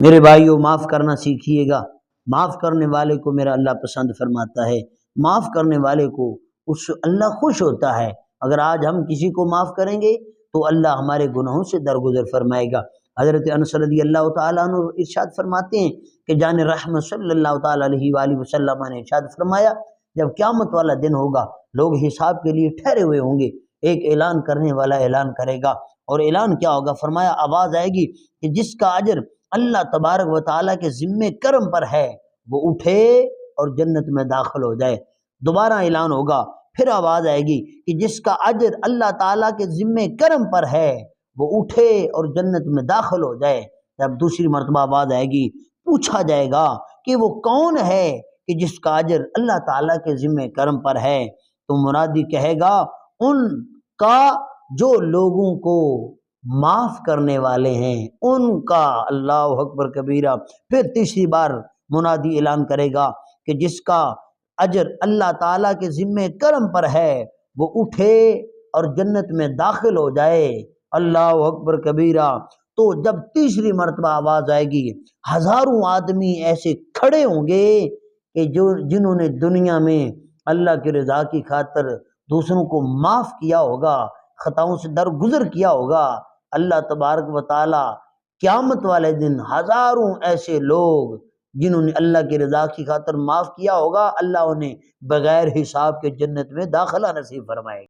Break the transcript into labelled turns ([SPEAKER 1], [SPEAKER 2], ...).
[SPEAKER 1] میرے بھائیوں، معاف کرنا سیکھیے گا۔ معاف کرنے والے کو میرا اللہ پسند فرماتا ہے، معاف کرنے والے کو اس سے اللہ خوش ہوتا ہے۔ اگر آج ہم کسی کو معاف کریں گے تو اللہ ہمارے گناہوں سے درگزر فرمائے گا۔ حضرت انس رضی اللہ تعالیٰ عنہ ارشاد فرماتے ہیں کہ جان رحمت صلی اللہ تعالیٰ علیہ وآلہ وسلم نے ارشاد فرمایا، جب قیامت والا دن ہوگا، لوگ حساب کے لیے ٹھہرے ہوئے ہوں گے، ایک اعلان کرنے والا اعلان کرے گا، اور اعلان کیا ہوگا؟ فرمایا آواز آئے گی کہ جس کا اجر اللہ تبارک و تعالیٰ کے ذمے کرم پر ہے وہ اٹھے اور جنت میں داخل ہو جائے۔ دوبارہ اعلان ہوگا، پھر آواز آئے گی کہ جس کا اجر اللہ تعالیٰ کے ذمے کرم پر ہے وہ اٹھے اور جنت میں داخل ہو جائے۔ جب دوسری مرتبہ آواز آئے گی، پوچھا جائے گا کہ وہ کون ہے کہ جس کا اجر اللہ تعالیٰ کے ذمے کرم پر ہے، تو منادی کہے گا ان کا جو لوگوں کو معاف کرنے والے ہیں، ان کا۔ اللہ اکبر کبیرہ۔ پھر تیسری بار منادی اعلان کرے گا کہ جس کا اجر اللہ تعالیٰ کے ذمے کرم پر ہے وہ اٹھے اور جنت میں داخل ہو جائے۔ اللہ اکبر کبیرہ۔ تو جب تیسری مرتبہ آواز آئے گی، ہزاروں آدمی ایسے کھڑے ہوں گے کہ جنہوں نے دنیا میں اللہ کی رضا کی خاطر دوسروں کو معاف کیا ہوگا، خطاؤں سے درگزر کیا ہوگا، اللہ تبارک و تعالی قیامت والے دن ہزاروں ایسے لوگ جنہوں نے اللہ کی رضا کی خاطر معاف کیا ہوگا، اللہ انہیں بغیر حساب کے جنت میں داخلہ نصیب فرمائے گا۔